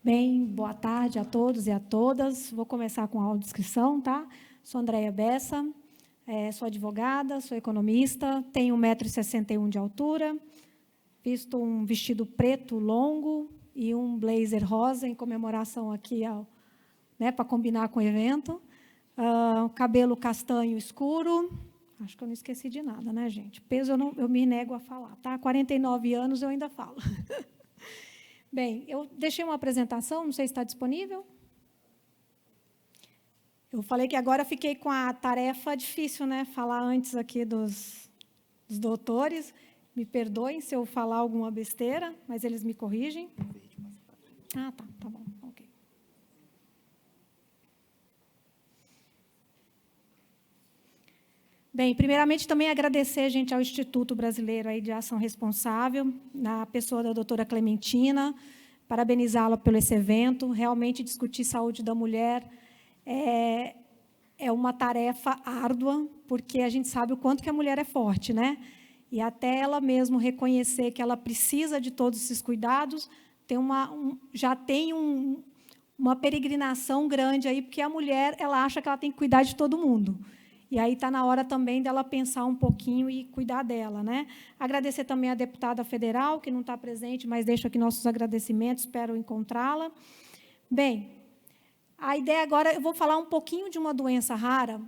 Bem, boa tarde a todos e a todas. Vou começar com a audiodescrição, tá? Sou Andréia Bessa, sou advogada, sou economista, tenho 1,61 m de altura, visto um vestido preto longo e um blazer rosa em comemoração aqui, para combinar com o evento. Cabelo castanho escuro. Acho que eu não esqueci de nada, né, gente? Peso eu me nego a falar, tá? 49 anos eu ainda falo. Bem, eu deixei uma apresentação, não sei se está disponível. Eu falei que agora fiquei com a tarefa difícil, né? Falar antes aqui dos doutores. Me perdoem se eu falar alguma besteira, mas eles me corrigem. Ah, tá bom, ok. Bem, primeiramente também agradecer, gente, ao Instituto Brasileiro aí de Ação Responsável, na pessoa da doutora Clementina, parabenizá-la pelo esse evento. Realmente discutir saúde da mulher é uma tarefa árdua, porque a gente sabe o quanto que a mulher é forte, né? E até ela mesmo reconhecer que ela precisa de todos esses cuidados, já tem uma peregrinação grande aí, porque a mulher ela acha que ela tem que cuidar de todo mundo. E aí está na hora também dela pensar um pouquinho e cuidar dela, né? Agradecer também à deputada federal, que não está presente, mas deixo aqui nossos agradecimentos, espero encontrá-la. Bem, a ideia agora, eu vou falar um pouquinho de uma doença rara.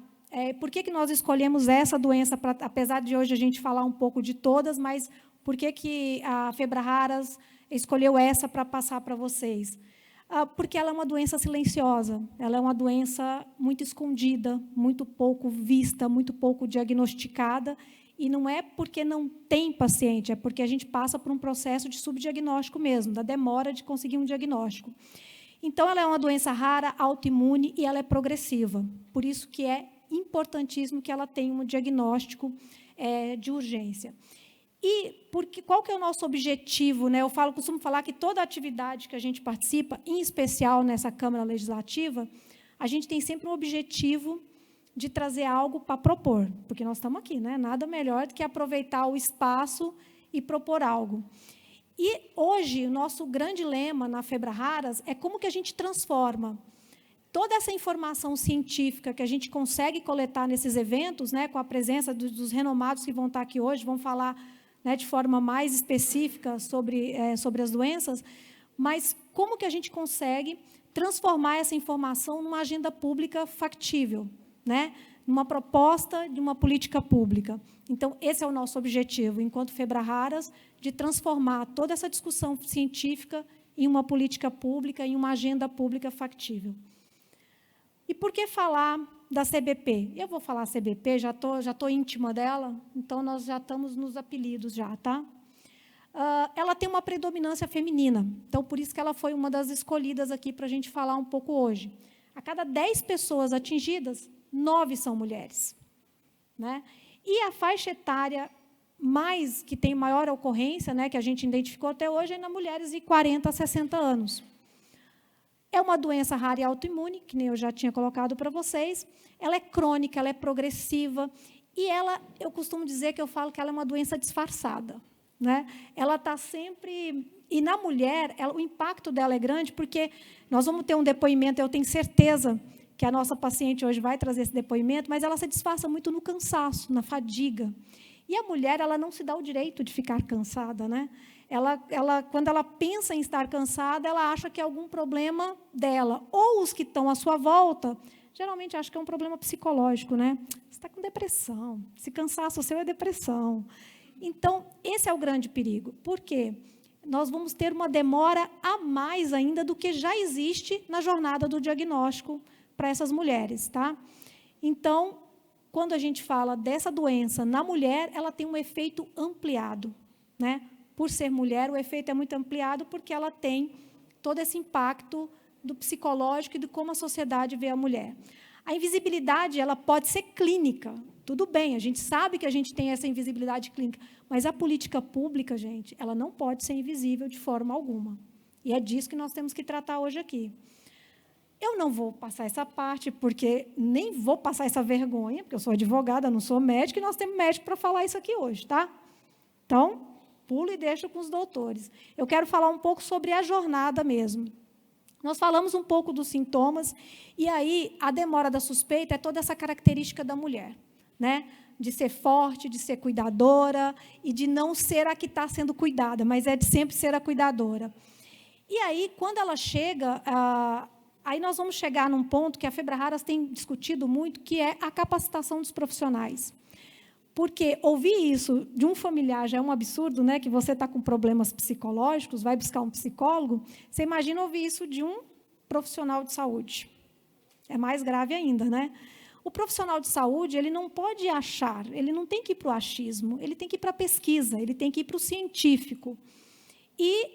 Por que nós escolhemos essa doença, apesar de hoje a gente falar um pouco de todas, mas por que a Febraharas escolheu essa para passar para vocês? Porque ela é uma doença silenciosa, ela é uma doença muito escondida, muito pouco vista, muito pouco diagnosticada, e não é porque não tem paciente, é porque a gente passa por um processo de subdiagnóstico mesmo, da demora de conseguir um diagnóstico. Então, ela é uma doença rara, autoimune, e ela é progressiva, por isso que é importantíssimo que ela tenha um diagnóstico de urgência. E qual que é o nosso objetivo, né? Eu costumo falar que toda atividade que a gente participa, em especial nessa Câmara Legislativa, a gente tem sempre um objetivo de trazer algo para propor, porque nós estamos aqui, né? Nada melhor do que aproveitar o espaço e propor algo. E hoje o nosso grande lema na Febraharas é como que a gente transforma toda essa informação científica que a gente consegue coletar nesses eventos, né, com a presença dos renomados que vão estar aqui hoje, vão falar de forma mais específica sobre as doenças, mas como que a gente consegue transformar essa informação numa agenda pública factível, né? Numa proposta de uma política pública. Então, esse é o nosso objetivo, enquanto Febraharas, de transformar toda essa discussão científica em uma política pública, em uma agenda pública factível. E por que falar da CBP? Eu vou falar CBP, já tô íntima dela, então nós já estamos nos apelidos já, tá? Ela tem uma predominância feminina, então por isso que ela foi uma das escolhidas aqui para a gente falar um pouco hoje. A cada 10 pessoas atingidas, 9 são mulheres, né? E a faixa etária que tem maior ocorrência, né, que a gente identificou até hoje, é na mulheres de 40 a 60 anos. É uma doença rara e autoimune, que nem eu já tinha colocado para vocês. Ela é crônica, ela é progressiva. E eu costumo dizer que eu falo que ela é uma doença disfarçada, né? Ela está sempre... E na mulher, o impacto dela é grande, porque nós vamos ter um depoimento, eu tenho certeza que a nossa paciente hoje vai trazer esse depoimento, mas ela se disfarça muito no cansaço, na fadiga. E a mulher, ela não se dá o direito de ficar cansada, né? Quando ela pensa em estar cansada, ela acha que é algum problema dela. Ou os que estão à sua volta, geralmente acham que é um problema psicológico, né? Você está com depressão, esse cansaço seu é depressão. Então, esse é o grande perigo. Por quê? Nós vamos ter uma demora a mais ainda do que já existe na jornada do diagnóstico para essas mulheres, tá? Então, quando a gente fala dessa doença na mulher, ela tem um efeito ampliado, né? Por ser mulher, o efeito é muito ampliado porque ela tem todo esse impacto do psicológico e de como a sociedade vê a mulher. A invisibilidade ela pode ser clínica, tudo bem, a gente sabe que a gente tem essa invisibilidade clínica, mas a política pública, gente, ela não pode ser invisível de forma alguma. E é disso que nós temos que tratar hoje aqui. Eu não vou passar essa parte, porque nem vou passar essa vergonha, porque eu sou advogada, não sou médica, e nós temos médico para falar isso aqui hoje, tá? Então, pulo e deixo com os doutores. Eu quero falar um pouco sobre a jornada mesmo. Nós falamos um pouco dos sintomas, e aí a demora da suspeita é toda essa característica da mulher, né? De ser forte, de ser cuidadora, e de não ser a que está sendo cuidada, mas é de sempre ser a cuidadora. E aí, quando ela chega, aí nós vamos chegar num ponto que a Febraharas tem discutido muito, que é a capacitação dos profissionais. Porque ouvir isso de um familiar já é um absurdo, né? Que você está com problemas psicológicos, vai buscar um psicólogo. Você imagina ouvir isso de um profissional de saúde. É mais grave ainda, né? O profissional de saúde, ele não pode achar, ele não tem que ir para o achismo, ele tem que ir para a pesquisa, ele tem que ir para o científico. E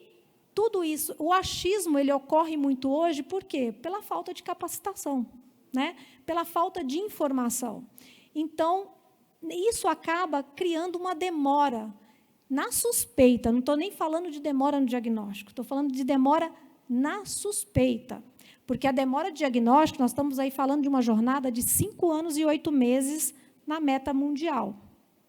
tudo isso, o achismo, ele ocorre muito hoje, por quê? Pela falta de capacitação, né? Pela falta de informação. Então, isso acaba criando uma demora na suspeita. Não estou nem falando de demora no diagnóstico, estou falando de demora na suspeita. Porque a demora de diagnóstico, nós estamos aí falando de uma jornada de 5 anos e 8 meses na meta mundial.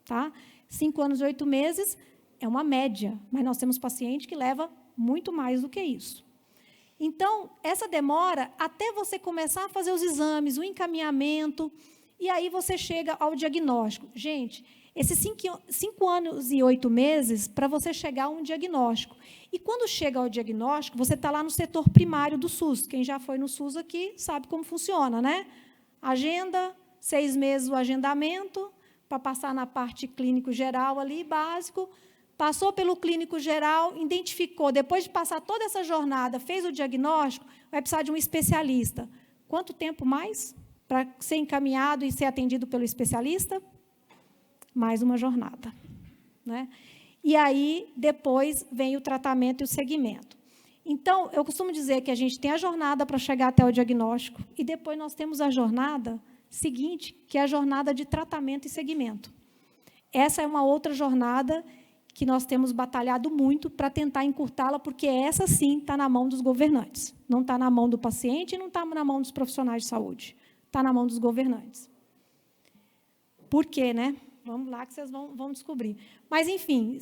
Tá? 5 anos e 8 meses é uma média, mas nós temos paciente que leva muito mais do que isso. Então, essa demora, até você começar a fazer os exames, o encaminhamento, e aí você chega ao diagnóstico. Gente, esses 5 anos e 8 meses para você chegar a um diagnóstico. E quando chega ao diagnóstico, você está lá no setor primário do SUS. Quem já foi no SUS aqui sabe como funciona, né? Agenda, 6 meses o agendamento, para passar na parte clínico geral ali, básico. Passou pelo clínico geral, identificou, depois de passar toda essa jornada, fez o diagnóstico, vai precisar de um especialista. Quanto tempo mais para ser encaminhado e ser atendido pelo especialista? Mais uma jornada, né? E aí, depois, vem o tratamento e o segmento. Então, eu costumo dizer que a gente tem a jornada para chegar até o diagnóstico, e depois nós temos a jornada seguinte, que é a jornada de tratamento e segmento. Essa é uma outra jornada que nós temos batalhado muito para tentar encurtá-la, porque essa, sim, está na mão dos governantes. Não está na mão do paciente e não está na mão dos profissionais de saúde. Está na mão dos governantes. Por quê, né? Vamos lá que vocês vão descobrir. Mas, enfim,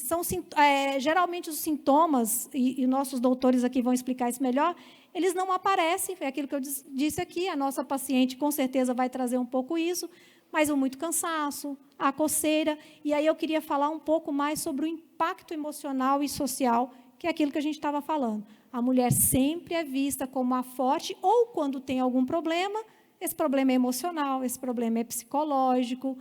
geralmente os sintomas, e nossos doutores aqui vão explicar isso melhor, eles não aparecem, é aquilo que eu disse aqui, a nossa paciente com certeza vai trazer um pouco isso, mas o muito cansaço, a coceira, e aí eu queria falar um pouco mais sobre o impacto emocional e social, que é aquilo que a gente estava falando. A mulher sempre é vista como a forte, ou quando tem algum problema, esse problema é emocional, esse problema é psicológico,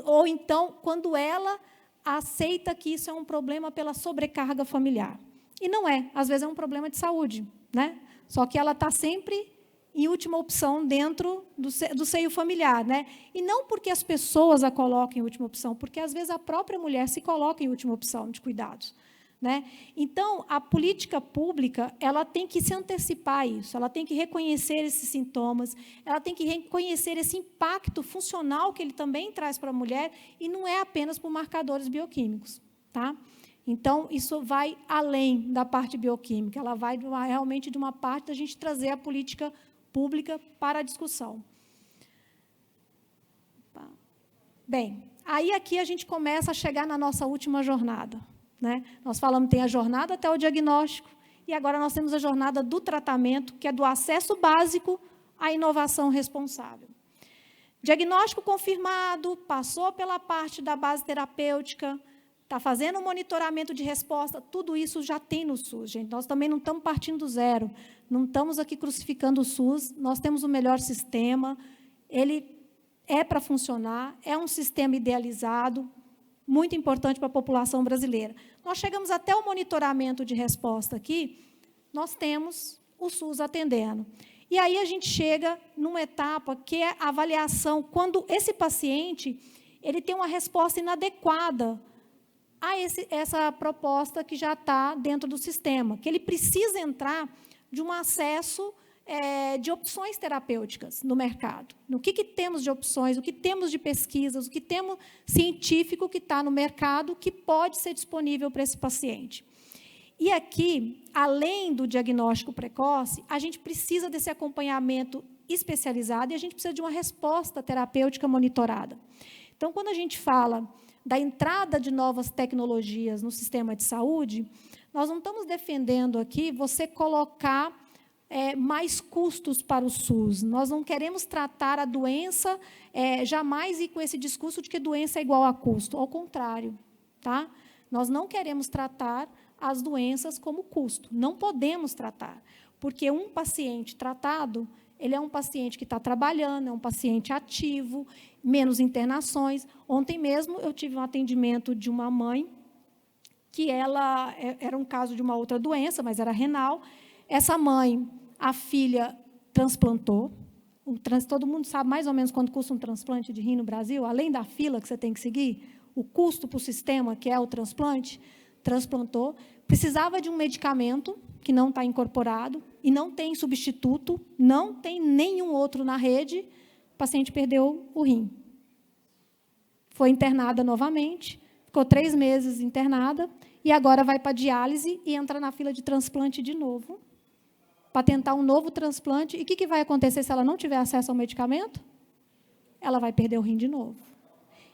ou então, quando ela aceita que isso é um problema pela sobrecarga familiar. E não é, às vezes é um problema de saúde, né? Só que ela está sempre em última opção dentro do seio familiar, né? E não porque as pessoas a colocam em última opção, porque, às vezes, a própria mulher se coloca em última opção de cuidados. Né? Então, a política pública ela tem que se antecipar a isso, ela tem que reconhecer esses sintomas, ela tem que reconhecer esse impacto funcional que ele também traz para a mulher, e não é apenas por marcadores bioquímicos. Tá? Então, isso vai além da parte bioquímica, ela vai realmente de uma parte da gente trazer a política pública para a discussão. Bem, aí aqui a gente começa a chegar na nossa última jornada. Né? Nós falamos que tem a jornada até o diagnóstico, e agora nós temos a jornada do tratamento, que é do acesso básico à inovação responsável. Diagnóstico confirmado, passou pela parte da base terapêutica, está fazendo um monitoramento de resposta, tudo isso já tem no SUS, gente. Nós também não estamos partindo do zero, não estamos aqui crucificando o SUS, nós temos o melhor sistema, ele é para funcionar, é um sistema idealizado, muito importante para a população brasileira. Nós chegamos até o monitoramento de resposta aqui, nós temos o SUS atendendo. E aí a gente chega numa etapa que é a avaliação, quando esse paciente ele tem uma resposta inadequada a essa proposta que já está dentro do sistema, que ele precisa entrar de um acesso de opções terapêuticas no mercado. No que temos de opções, o que temos de pesquisas, o que temos científico que está no mercado que pode ser disponível para esse paciente. E aqui, além do diagnóstico precoce, a gente precisa desse acompanhamento especializado e a gente precisa de uma resposta terapêutica monitorada. Então, quando a gente fala da entrada de novas tecnologias no sistema de saúde, nós não estamos defendendo aqui você colocar mais custos para o SUS. Nós não queremos tratar a doença, jamais ir com esse discurso de que doença é igual a custo. Ao contrário, tá? Nós não queremos tratar as doenças como custo. Não podemos tratar, porque um paciente tratado, ele é um paciente que está trabalhando, é um paciente ativo, menos internações. Ontem mesmo eu tive um atendimento de uma mãe que ela era um caso de uma outra doença, mas era renal. Essa mãe, a filha transplantou. Todo mundo sabe mais ou menos quanto custa um transplante de rim no Brasil, além da fila que você tem que seguir, o custo para o sistema, que é o transplante, transplantou. Precisava de um medicamento que não está incorporado e não tem substituto, não tem nenhum outro na rede, o paciente perdeu o rim. Foi internada novamente, ficou 3 meses internada, e agora vai para a diálise e entra na fila de transplante de novo, para tentar um novo transplante. E o que vai acontecer se ela não tiver acesso ao medicamento? Ela vai perder o rim de novo.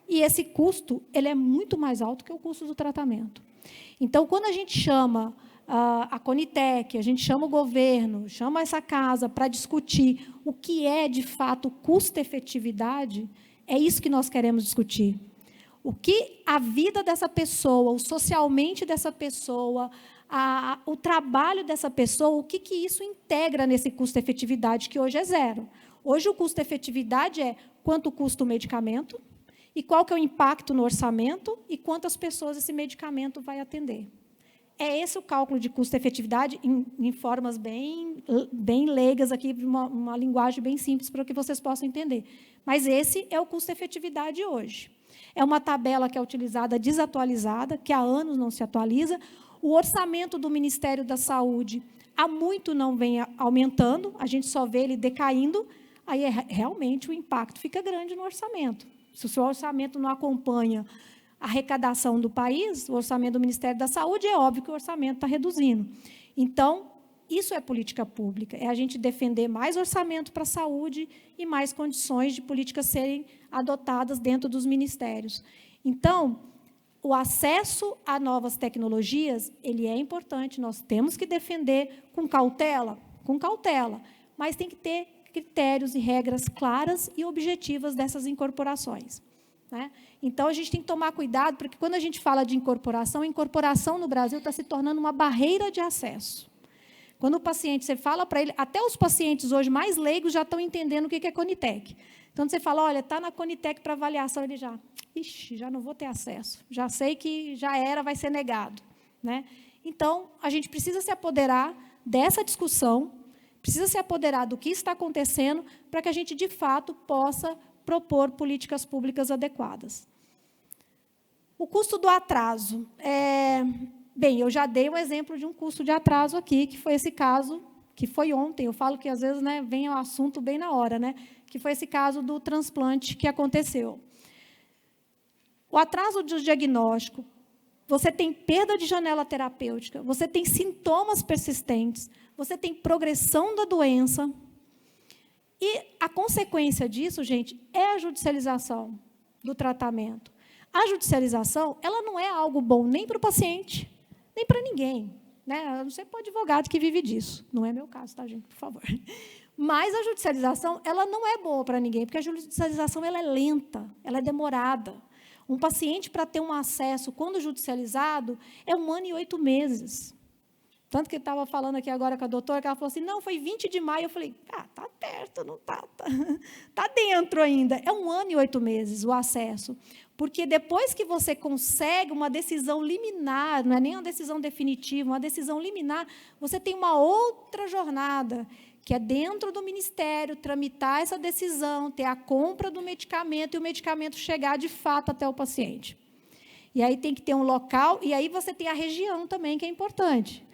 E esse custo, ele é muito mais alto que o custo do tratamento. Então, quando a gente chama a Conitec, a gente chama o governo, chama essa casa para discutir o que é, de fato, custo-efetividade, é isso que nós queremos discutir. O que a vida dessa pessoa, o socialmente dessa pessoa, o trabalho dessa pessoa, o que isso integra nesse custo-efetividade, que hoje é 0. Hoje, o custo-efetividade é quanto custa o medicamento, e qual que é o impacto no orçamento, e quantas pessoas esse medicamento vai atender. É esse o cálculo de custo-efetividade, em formas bem leigas, aqui, uma linguagem bem simples, para que vocês possam entender. Mas esse é o custo-efetividade hoje. É uma tabela que é utilizada desatualizada, que há anos não se atualiza. O orçamento do Ministério da Saúde há muito não vem aumentando, a gente só vê ele decaindo, aí realmente o impacto fica grande no orçamento. Se o seu orçamento não acompanha a arrecadação do país, o orçamento do Ministério da Saúde, é óbvio que o orçamento está reduzindo. Então, isso é política pública, é a gente defender mais orçamento para a saúde e mais condições de políticas serem adotadas dentro dos ministérios. Então, o acesso a novas tecnologias, ele é importante, nós temos que defender com cautela, mas tem que ter critérios e regras claras e objetivas dessas incorporações, né? Então, a gente tem que tomar cuidado, porque quando a gente fala de incorporação no Brasil está se tornando uma barreira de acesso. Quando o paciente, você fala para ele, até os pacientes hoje mais leigos já estão entendendo o que é Conitec. Então, você fala, olha, está na Conitec para avaliação, ele já não vou ter acesso, já sei que já era, vai ser negado, né? Então, a gente precisa se apoderar dessa discussão, precisa se apoderar do que está acontecendo, para que a gente, de fato, possa propor políticas públicas adequadas. O custo do atraso. Bem, eu já dei um exemplo de um custo de atraso aqui, que foi esse caso, que foi ontem. Eu falo que, às vezes, né, vem o assunto bem na hora, né, que foi esse caso do transplante que aconteceu. O atraso do diagnóstico, você tem perda de janela terapêutica, você tem sintomas persistentes, você tem progressão da doença, e a consequência disso, gente, é a judicialização do tratamento. A judicialização, ela não é algo bom nem para o paciente, nem para ninguém, né? Eu não sei para o advogado que vive disso. Não é meu caso, tá, gente? Por favor. Mas a judicialização, ela não é boa para ninguém, porque a judicialização ela é lenta, ela é demorada. Um paciente, para ter um acesso, quando judicializado, é 1 ano e 8 meses. Tanto que ele estava falando aqui agora com a doutora, que ela falou assim, não, foi 20 de maio. Eu falei, está perto, não está, tá dentro ainda. É 1 ano e 8 meses o acesso. Porque depois que você consegue uma decisão liminar, não é nem uma decisão definitiva, uma decisão liminar, você tem uma outra jornada, que é dentro do Ministério, tramitar essa decisão, ter a compra do medicamento e o medicamento chegar, de fato, até o paciente. E aí tem que ter um local, e aí você tem a região também, que é importante.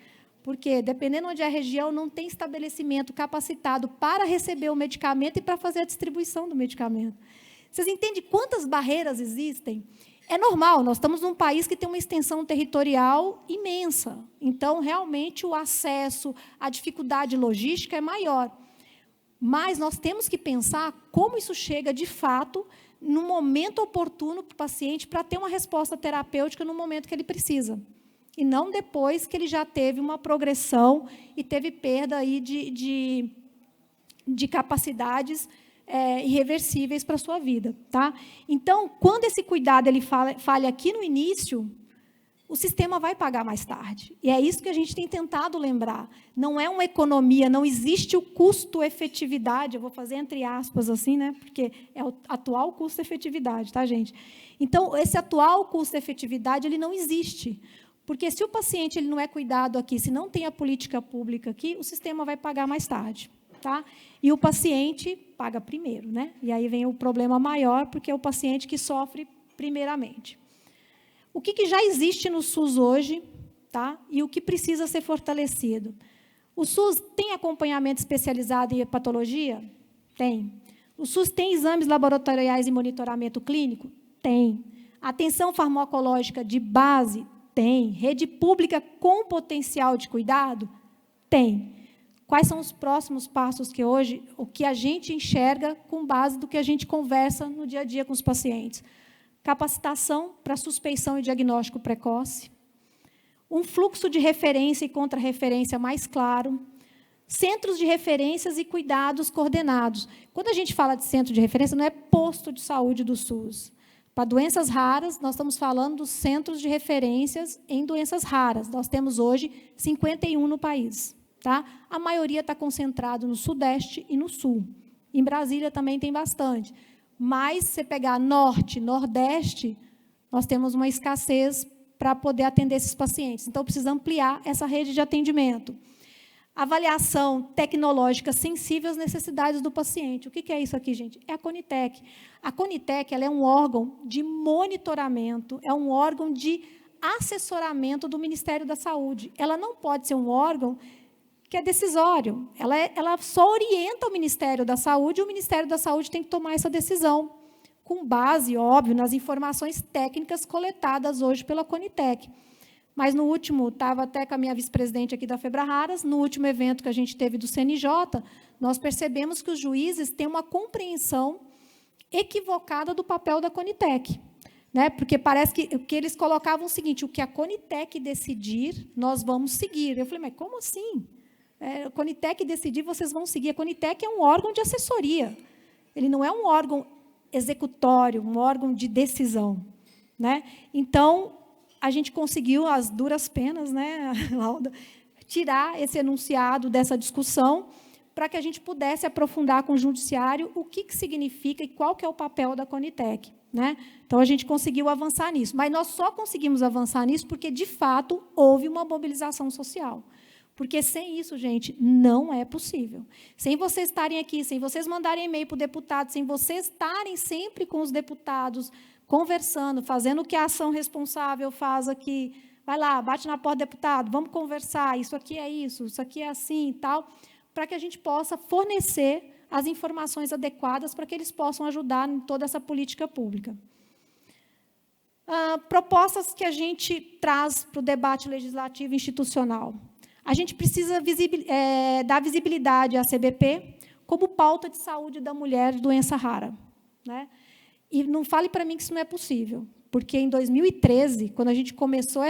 Porque, dependendo onde é a região, não tem estabelecimento capacitado para receber o medicamento e para fazer a distribuição do medicamento. Vocês entendem quantas barreiras existem? É normal, nós estamos num país que tem uma extensão territorial imensa. Então, realmente, o acesso, a dificuldade logística é maior. Mas nós temos que pensar como isso chega, de fato, no momento oportuno para o paciente, para ter uma resposta terapêutica no momento que ele precisa. e não depois que ele já teve uma progressão e teve perda aí de capacidades irreversíveis para a sua vida. Tá? Então, quando esse cuidado ele falha aqui no início, o sistema vai pagar mais tarde. E é isso que a gente tem tentado lembrar. Não é uma economia, não existe o custo-efetividade, eu vou fazer entre aspas assim, né? Porque é o atual custo-efetividade, tá, gente? Então, esse atual custo-efetividade, ele não existe. Porque se o paciente ele não é cuidado aqui, se não tem a política pública aqui, o sistema vai pagar mais tarde. Tá? E o paciente paga primeiro. Né? E aí vem o problema maior, porque é o paciente que sofre primeiramente. O que já existe no SUS hoje, tá? E o que precisa ser fortalecido? O SUS tem acompanhamento especializado em patologia? Tem. O SUS tem exames laboratoriais e monitoramento clínico? Tem. Atenção farmacológica de base? Tem. Rede pública com potencial de cuidado? Tem. Quais são os próximos passos que hoje, o que a gente enxerga com base do que a gente conversa no dia a dia com os pacientes? Capacitação para suspeição e diagnóstico precoce, um fluxo de referência e contra-referência mais claro, centros de referências e cuidados coordenados. Quando a gente fala de centro de referência, não é posto de saúde do SUS. Para doenças raras, nós estamos falando dos centros de referências em doenças raras. Nós temos hoje 51 no país. Tá? A maioria está concentrado no Sudeste e no Sul. Em Brasília também tem bastante. Mas, se você pegar Norte, Nordeste, nós temos uma escassez para poder atender esses pacientes. Então, precisa ampliar essa rede de atendimento. Avaliação tecnológica sensível às necessidades do paciente. O que é isso aqui, gente? É a Conitec. A Conitec ela é um órgão de monitoramento, é um órgão de assessoramento do Ministério da Saúde. Ela não pode ser um órgão que é decisório. Ela só orienta o Ministério da Saúde, e o Ministério da Saúde tem que tomar essa decisão, com base, óbvio, nas informações técnicas coletadas hoje pela Conitec. Mas, no último, estava até com a minha vice-presidente aqui da Febraharas, no último evento que a gente teve do CNJ, nós percebemos que os juízes têm uma compreensão equivocada do papel da Conitec. Né? Porque parece que eles colocavam o seguinte, o que a Conitec decidir, nós vamos seguir. Eu falei, mas como assim? A Conitec decidir, vocês vão seguir. A Conitec é um órgão de assessoria. Ele não é um órgão executório, um órgão de decisão. Né? Então, a gente conseguiu, às duras penas, né, Lauda, tirar esse enunciado dessa discussão para que a gente pudesse aprofundar com o judiciário o que significa e qual que é o papel da Conitec. Né? Então, a gente conseguiu avançar nisso. Mas nós só conseguimos avançar nisso porque, de fato, houve uma mobilização social. Porque, sem isso, gente, não é possível. Sem vocês estarem aqui, sem vocês mandarem e-mail para o deputado, sem vocês estarem sempre com os deputados, conversando, fazendo o que a ação responsável faz aqui. Vai lá, bate na porta do deputado, vamos conversar, isso aqui é isso aqui é assim e tal, para que a gente possa fornecer as informações adequadas para que eles possam ajudar em toda essa política pública. Propostas que a gente traz para o debate legislativo institucional. A gente precisa dar visibilidade à CBP como pauta de saúde da mulher de doença rara. Né? E não fale para mim que isso não é possível, porque em 2013, quando a gente começou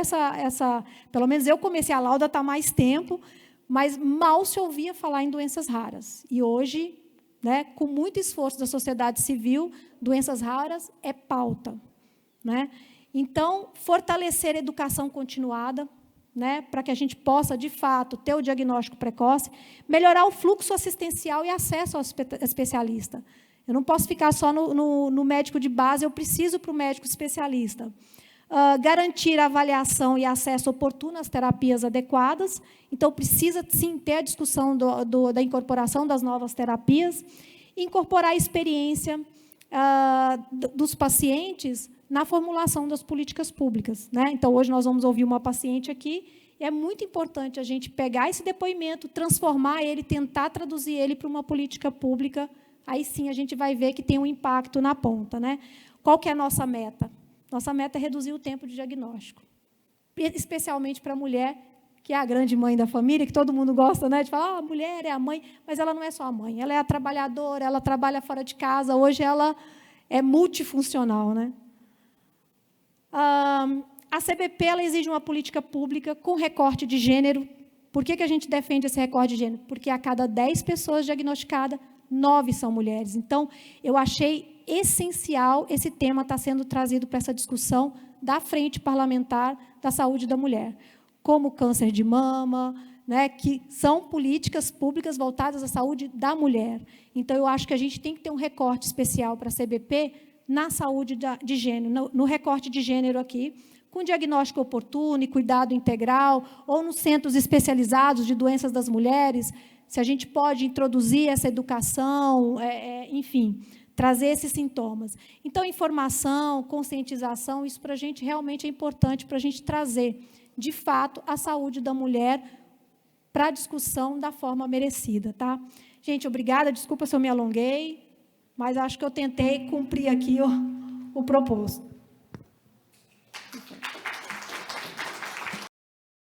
pelo menos eu comecei, a Lauda está há mais tempo, mas mal se ouvia falar em doenças raras. E hoje, né, com muito esforço da sociedade civil, doenças raras é pauta. Né? Então, fortalecer a educação continuada, né, para que a gente possa, de fato, ter o diagnóstico precoce, melhorar o fluxo assistencial e acesso ao especialista. Eu não posso ficar só no médico de base, eu preciso para o médico especialista. Garantir a avaliação e acesso oportuno às terapias adequadas. Então, precisa, sim, ter a discussão da incorporação das novas terapias. Incorporar a experiência dos pacientes na formulação das políticas públicas. Né? Então, hoje nós vamos ouvir uma paciente aqui, e é muito importante a gente pegar esse depoimento, transformar ele, tentar traduzir ele para uma política pública. Aí sim a gente vai ver que tem um impacto na ponta. Né? Qual que é a nossa meta? Nossa meta é reduzir o tempo de diagnóstico, especialmente para a mulher, que é a grande mãe da família, que todo mundo gosta, né, de falar, a mulher é a mãe, mas ela não é só a mãe, ela é a trabalhadora, ela trabalha fora de casa, hoje ela é multifuncional. Né? A CBP ela exige uma política pública com recorte de gênero. Por que a gente defende esse recorte de gênero? Porque a cada 10 pessoas diagnosticadas, 9 são mulheres. Então, eu achei essencial esse tema estar sendo trazido para essa discussão da Frente Parlamentar da Saúde da Mulher, como câncer de mama, né, que são políticas públicas voltadas à saúde da mulher. Então, eu acho que a gente tem que ter um recorte especial para a CBP na saúde de gênero, no recorte de gênero aqui, com diagnóstico oportuno e cuidado integral, ou nos centros especializados de doenças das mulheres, se a gente pode introduzir essa educação, enfim, trazer esses sintomas. Então, informação, conscientização, isso para a gente realmente é importante, para a gente trazer, de fato, a saúde da mulher para a discussão da forma merecida. Tá? Gente, obrigada, desculpa se eu me alonguei, mas acho que eu tentei cumprir aqui o proposto.